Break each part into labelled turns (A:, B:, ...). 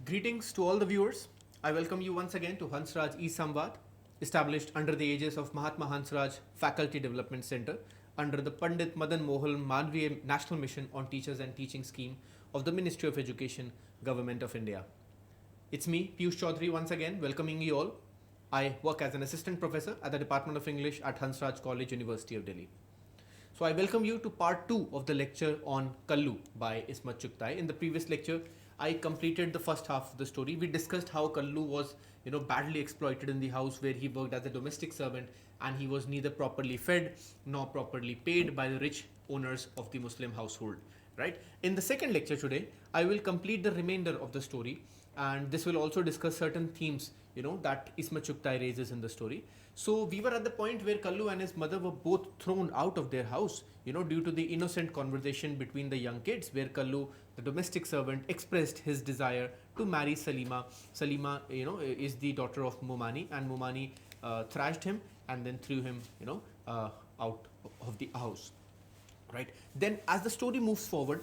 A: Greetings to all the viewers. I welcome you once again to Hansraj e-Samvaad, established under the aegis of Mahatma Hansraj Faculty Development Center under the Pandit Madan Mohan Malviya National Mission on Teachers and Teaching Scheme of the Ministry of Education, Government of India. It's me, Piyush Chaudhary, once again welcoming you all. I work as an assistant professor at the Department of English at Hansraj College, University of Delhi. So I welcome you to part 2 of the lecture on Kallu by Ismat Chughtai. In the previous lecture, I completed the first half of the story. We discussed how Kallu was, badly exploited in the house where he worked as a domestic servant, and he was neither properly fed nor properly paid by the rich owners of the Muslim household. Right? In the second lecture today, I will complete the remainder of the story, and this will also discuss certain themes, that Ismat Chughtai raises in the story. So we were at the point where Kallu and his mother were both thrown out of their house, due to the innocent conversation between the young kids, where Kallu, the domestic servant, expressed his desire to marry Salima. Salima, is the daughter of Momani, and Momani thrashed him and then threw him, out of the house. Right. Then, as the story moves forward,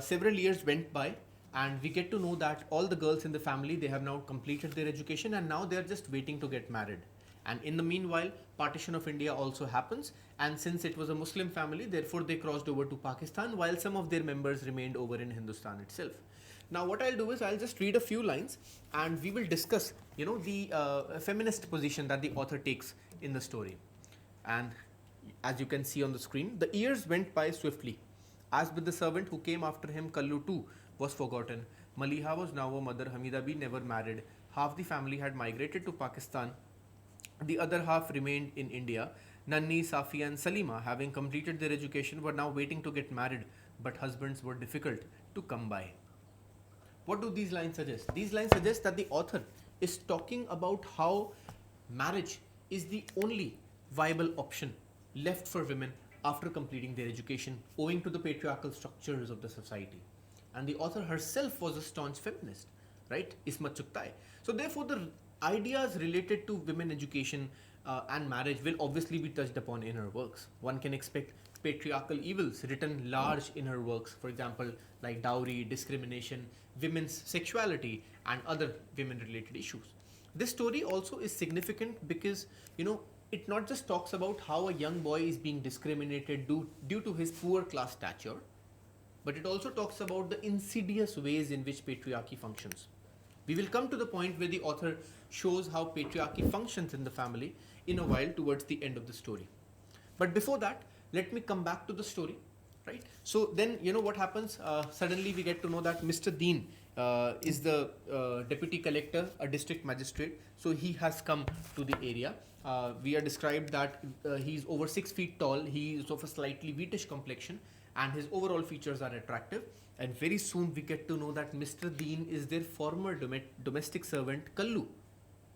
A: several years went by, and we get to know that all the girls in the family, they have now completed their education, and now they are just waiting to get married. And in the meanwhile, partition of India also happens, and since it was a Muslim family, therefore they crossed over to Pakistan, while some of their members remained over in Hindustan itself. Now what I'll do is I'll just read a few lines, and we will discuss, the feminist position that the author takes in the story. And as you can see on the screen, the years went by swiftly. As with the servant who came after him, Kallu too was forgotten. Maliha was now a mother. Hamida Bi never married. Half the family had migrated to Pakistan. The other half remained in India. Nanni, Safi and Salima, having completed their education, were now waiting to get married, but husbands were difficult to come by. What do these lines suggest? These lines suggest that the author is talking about how marriage is the only viable option left for women after completing their education, owing to the patriarchal structures of the society. And the author herself was a staunch feminist, right? Ismat Chughtai. So therefore, the ideas related to women education and marriage will obviously be touched upon in her works. One can expect patriarchal evils written large in her works, for example, like dowry, discrimination, women's sexuality, and other women-related issues. This story also is significant because, it not just talks about how a young boy is being discriminated due to his poor class stature, but it also talks about the insidious ways in which patriarchy functions. We will come to the point where the author shows how patriarchy functions in the family in a while towards the end of the story. But before that, let me come back to the story, right? So then, what happens? Suddenly we get to know that Mr. Dean is the deputy collector, a district magistrate. So he has come to the area. We are described that he's over 6 feet tall. He is of a slightly wheatish complexion, and his overall features are attractive. And very soon we get to know that Mr. Dean is their former domestic servant Kallu,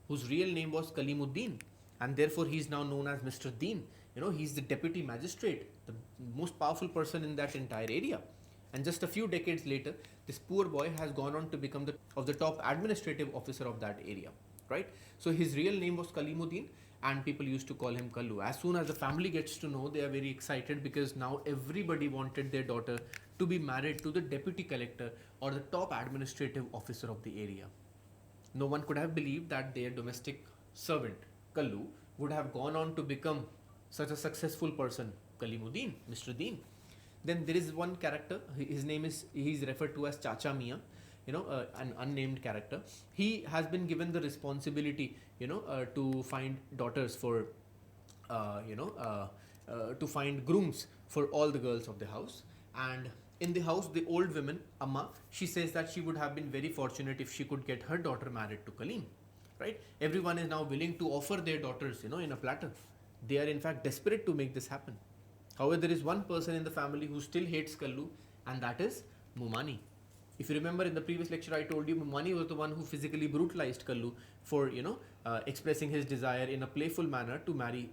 A: whose real name was Kalimuddin, and therefore he is now known as Mr. Dean. He's the deputy magistrate, the most powerful person in that entire area. And just a few decades later, this poor boy has gone on to become the top administrative officer of that area, right? So his real name was Kalimuddin, and people used to call him Kallu. As soon as the family gets to know, they are very excited because now everybody wanted their daughter to be married to the deputy collector or the top administrative officer of the area. No one could have believed that their domestic servant, Kallu, would have gone on to become such a successful person, Kalimuddin, Mr. Dean. Then there is one character, he's referred to as Chacha Mia, an unnamed character. He has been given the responsibility, to find daughters for, to find grooms for all the girls of the house. And in the house, the old woman, Amma, she says that she would have been very fortunate if she could get her daughter married to Kalim, right? Everyone is now willing to offer their daughters, in a platter. They are in fact desperate to make this happen. However, there is one person in the family who still hates Kallu, and that is Momani. If you remember in the previous lecture, I told you Momani was the one who physically brutalized Kallu for, expressing his desire in a playful manner to marry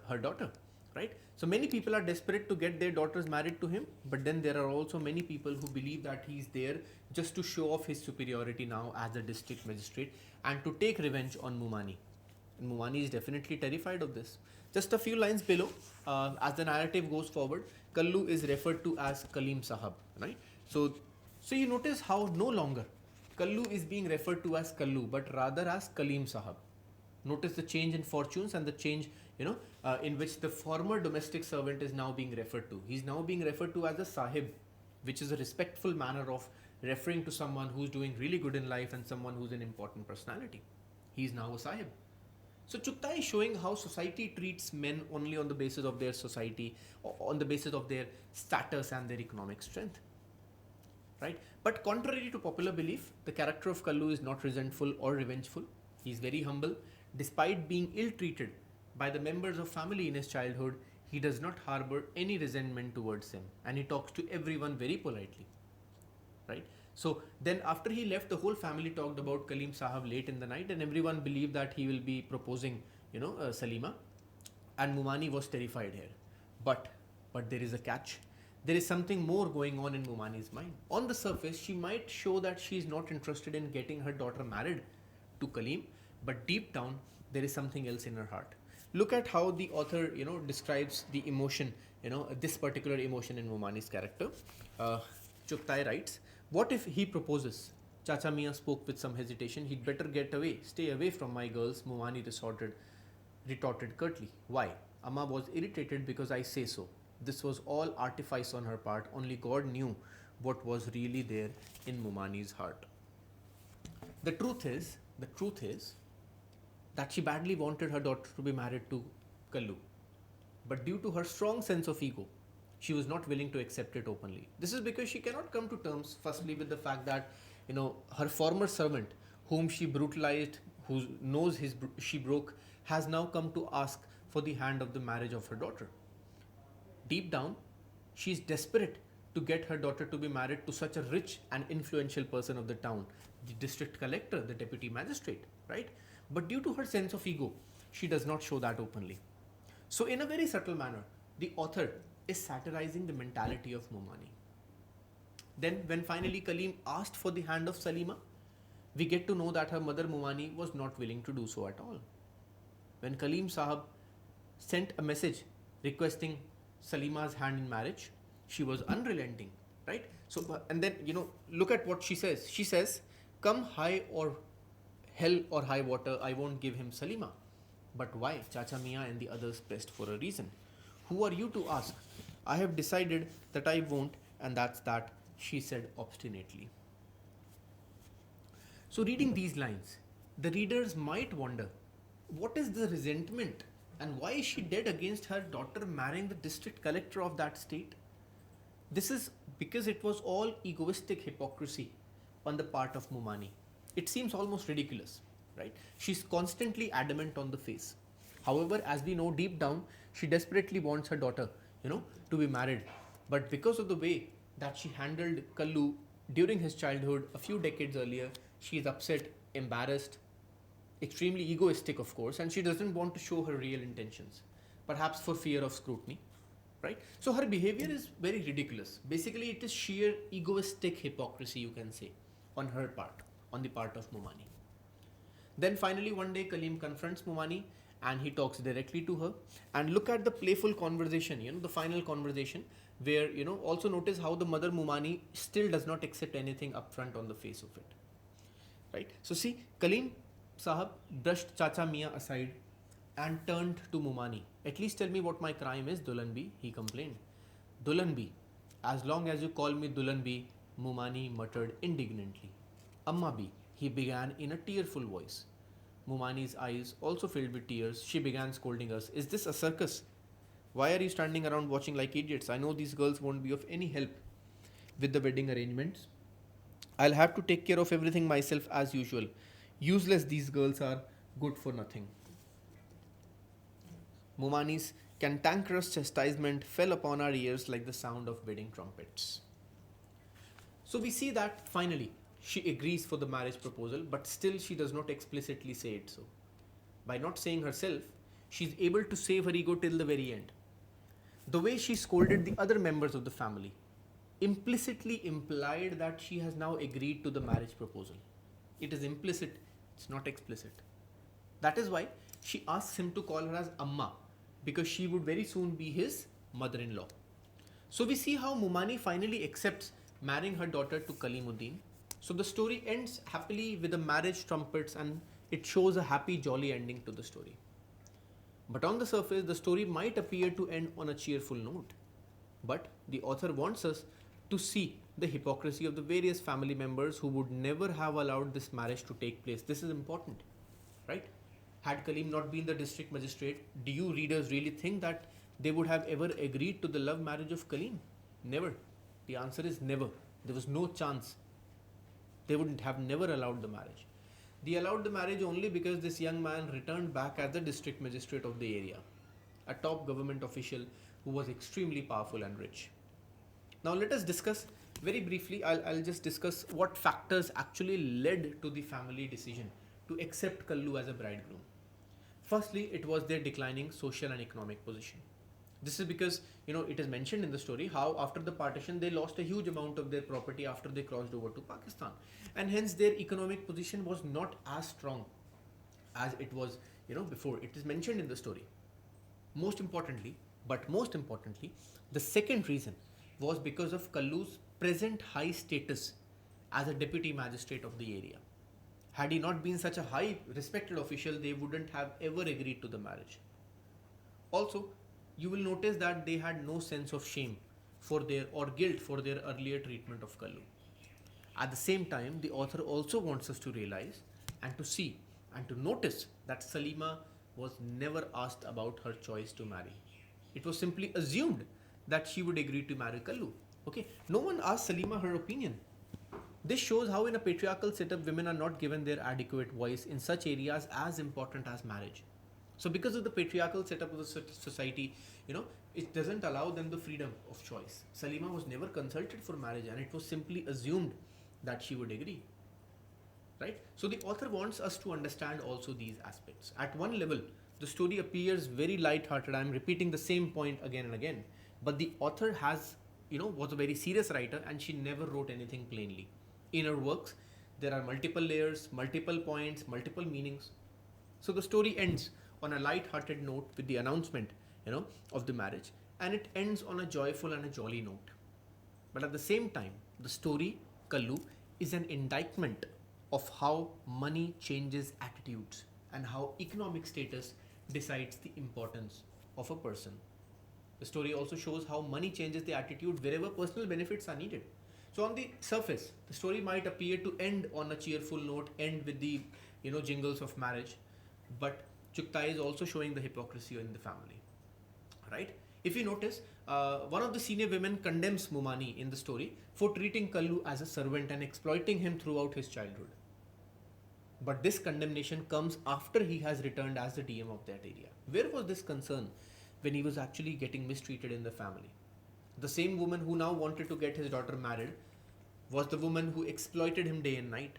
A: her daughter, right? So many people are desperate to get their daughters married to him, but then there are also many people who believe that he's there just to show off his superiority now as a district magistrate and to take revenge on Momani. And Momani is definitely terrified of this. Just a few lines below, as the narrative goes forward, Kallu is referred to as Kalim Sahab, right? So you notice how no longer Kallu is being referred to as Kallu, but rather as Kaleem Sahab. Notice the change in fortunes and the change, in which the former domestic servant is now being referred to. He's now being referred to as a Sahib, which is a respectful manner of referring to someone who's doing really good in life and someone who's an important personality. He's now a Sahib. So Chughtai is showing how society treats men only on the basis of their society, or on the basis of their status and their economic strength. Right? But contrary to popular belief, the character of Kallu is not resentful or revengeful. He is very humble. Despite being ill-treated by the members of family in his childhood, he does not harbor any resentment towards them, and he talks to everyone very politely. Right? So then after he left, the whole family talked about Kaleem Sahab late in the night, and everyone believed that he will be proposing, Salima, and Mumani was terrified here. But there is a catch. There is something more going on in Mumani's mind. On the surface, she might show that she is not interested in getting her daughter married to Kaleem, but deep down, there is something else in her heart. Look at how the author, describes the emotion, this particular emotion in Mumani's character. Chughtai writes, "What if he proposes?" Chacha Mian spoke with some hesitation. "He'd better get away. Stay away from my girls," Mumani retorted curtly. "Why?" Amma was irritated because I say so. This was all artifice on her part. Only God knew what was really there in Mumani's heart. The truth is that she badly wanted her daughter to be married to Kallu. But due to her strong sense of ego, she was not willing to accept it openly. This is because she cannot come to terms, firstly, with the fact that, her former servant, whom she brutalized, whose nose she broke, has now come to ask for the hand of the marriage of her daughter. Deep down, she is desperate to get her daughter to be married to such a rich and influential person of the town, the district collector, the deputy magistrate, right? But due to her sense of ego, she does not show that openly. So in a very subtle manner, the author is satirizing the mentality of Mumani. Then when finally Kaleem asked for the hand of Salima, we get to know that her mother Mumani was not willing to do so at all. When Kaleem Sahab sent a message requesting Salima's hand in marriage, she was unrelenting, right? So, and then, look at what she says. She says, "Come high or hell or high water, I won't give him Salima." But why? Chacha Mian and the others pressed for a reason. "Who are you to ask? I have decided that I won't, and that's that," she said obstinately. So reading these lines, the readers might wonder, what is the resentment and why is she dead against her daughter marrying the district collector of that state? This is because it was all egoistic hypocrisy on the part of Mumani. It seems almost ridiculous, right? She's constantly adamant on the face. However, as we know deep down, she desperately wants her daughter, to be married. But because of the way that she handled Kallu during his childhood a few decades earlier, she is upset, embarrassed, extremely egoistic, of course, and she doesn't want to show her real intentions, perhaps for fear of scrutiny, right? So her behavior is very ridiculous. Basically, it is sheer egoistic hypocrisy, you can say, on her part, on the part of Mumani. Then finally, one day, Kaleem confronts Mumani and he talks directly to her. And look at the playful conversation, the final conversation, where, also notice how the mother Mumani still does not accept anything upfront on the face of it, right? So see, Kaleem Sahab brushed Chacha Mian aside and turned to Mumani. "At least tell me what my crime is, Dulanbi," he complained. "Dulanbi, as long as you call me Dulanbi," Mumani muttered indignantly. "Amma bi," he began in a tearful voice. Mumani's eyes also filled with tears. She began scolding us. "Is this a circus? Why are you standing around watching like idiots? I know these girls won't be of any help with the wedding arrangements. I'll have to take care of everything myself as usual. Useless these girls are, good for nothing." Mumani's cantankerous chastisement fell upon our ears like the sound of wedding trumpets. So we see that finally she agrees for the marriage proposal, but still she does not explicitly say it so. By not saying herself, she is able to save her ego till the very end. The way she scolded the other members of the family implicitly implied that she has now agreed to the marriage proposal. It is implicit, it's not explicit. That is why she asks him to call her as Amma, because she would very soon be his mother-in-law. So we see how Mumani finally accepts marrying her daughter to Kalimuddin, So the story ends happily with the marriage trumpets, and it shows a happy, jolly ending to the story. But on the surface, the story might appear to end on a cheerful note. But the author wants us to see the hypocrisy of the various family members who would never have allowed this marriage to take place. This is important, right? Had Kaleem not been the district magistrate, do you readers really think that they would have ever agreed to the love marriage of Kaleem? Never. The answer is never. There was no chance. They wouldn't have never allowed the marriage. They allowed the marriage only because this young man returned back as the district magistrate of the area, a top government official who was extremely powerful and rich. Now let us discuss very briefly, I'll just discuss what factors actually led to the family decision to accept Kallu as a bridegroom. Firstly, it was their declining social and economic position. This is because, it is mentioned in the story how after the partition they lost a huge amount of their property after they crossed over to Pakistan. And hence their economic position was not as strong as it was, before. It is mentioned in the story. Most importantly, the second reason was because of Kallu's present high status as a deputy magistrate of the area. Had he not been such a high respected official, they wouldn't have ever agreed to the marriage. Also, you will notice that they had no sense of shame or guilt for their earlier treatment of Kallu. At the same time, the author also wants us to realize and to see and to notice that Salima was never asked about her choice to marry. It was simply assumed that she would agree to marry Kallu. Okay, no one asked Salima her opinion. This shows how in a patriarchal setup women are not given their adequate voice in such areas as important as marriage. So because of the patriarchal setup of the society, it doesn't allow them the freedom of choice. Salima was never consulted for marriage and it was simply assumed that she would agree. Right? So the author wants us to understand also these aspects. At one level, the story appears very light-hearted. I'm repeating the same point again and again. But the author was a very serious writer and she never wrote anything plainly. In her works, there are multiple layers, multiple points, multiple meanings. So the story ends on a light-hearted note with the announcement, of the marriage. And it ends on a joyful and a jolly note. But at the same time, the story, Kallu, is an indictment of how money changes attitudes and how economic status decides the importance of a person. The story also shows how money changes the attitude wherever personal benefits are needed. So on the surface, the story might appear to end on a cheerful note, end with the jingles of marriage, but Chughtai is also showing the hypocrisy in the family. Right? If you notice, one of the senior women condemns Mumani in the story for treating Kallu as a servant and exploiting him throughout his childhood. But this condemnation comes after he has returned as the DM of that area. Where was this concern when he was actually getting mistreated in the family? The same woman who now wanted to get his daughter married was the woman who exploited him day and night.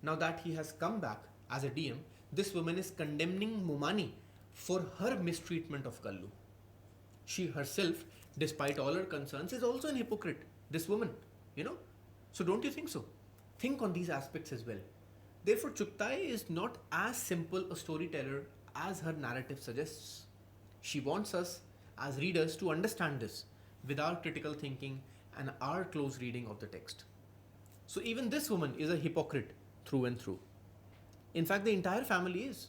A: Now that he has come back as a DM, this woman is condemning Mumani for her mistreatment of Kallu. She herself, despite all her concerns, is also an hypocrite. This woman, So don't you think so? Think on these aspects as well. Therefore, Chughtai is not as simple a storyteller as her narrative suggests. She wants us as readers to understand this with our critical thinking and our close reading of the text. So even this woman is a hypocrite through and through. In fact, the entire family is.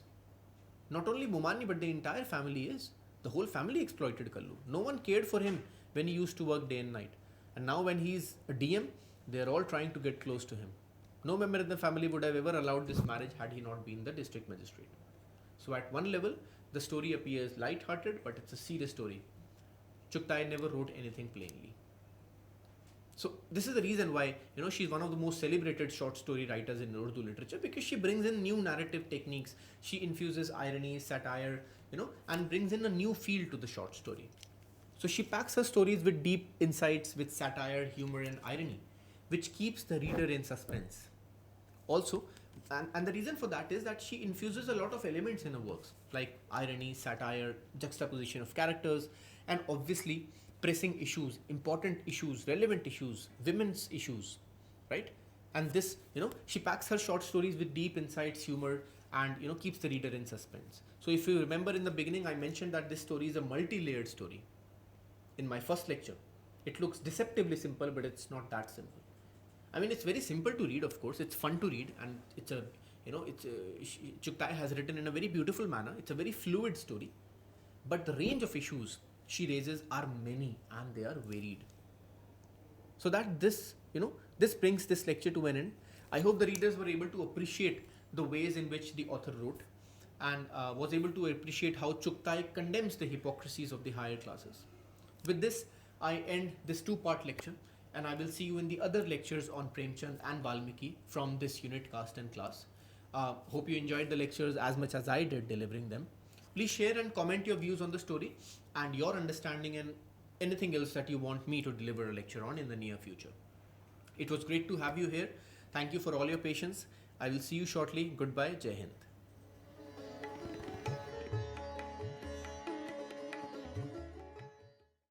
A: Not only Mumani, but the entire family is. The whole family exploited Kallu. No one cared for him when he used to work day and night. And now when he's a DM, they're all trying to get close to him. No member in the family would have ever allowed this marriage had he not been the district magistrate. So at one level, the story appears light-hearted, but it's a serious story. Chughtai never wrote anything plainly. So this is the reason why, she's one of the most celebrated short story writers in Urdu literature, because she brings in new narrative techniques. She infuses irony, satire, and brings in a new feel to the short story. So she packs her stories with deep insights, with satire, humor, and irony, which keeps the reader in suspense. Also, and the reason for that is that she infuses a lot of elements in her works, like irony, satire, juxtaposition of characters, and obviously pressing issues, important issues, relevant issues, women's issues, right? And this, she packs her short stories with deep insights, humor, and keeps the reader in suspense. So if you remember in the beginning, I mentioned that this story is a multi-layered story. In my first lecture, it looks deceptively simple, but it's not that simple. I mean, it's very simple to read, of course. It's fun to read, and it's a, Chughtai has written in a very beautiful manner. It's a very fluid story, but the range of issues she raises are many and they are varied. So that this brings this lecture to an end. I hope the readers were able to appreciate the ways in which the author wrote, and was able to appreciate how Chughtai condemns the hypocrisies of the higher classes. With this, I end this two-part lecture, and I will see you in the other lectures on Premchand and Valmiki from this unit, caste and class. Hope you enjoyed the lectures as much as I did delivering them. Please share and comment your views on the story and your understanding and anything else that you want me to deliver a lecture on in the near future. It was great to have you here. Thank you for all your patience. I will see you shortly. Goodbye. Jai Hind.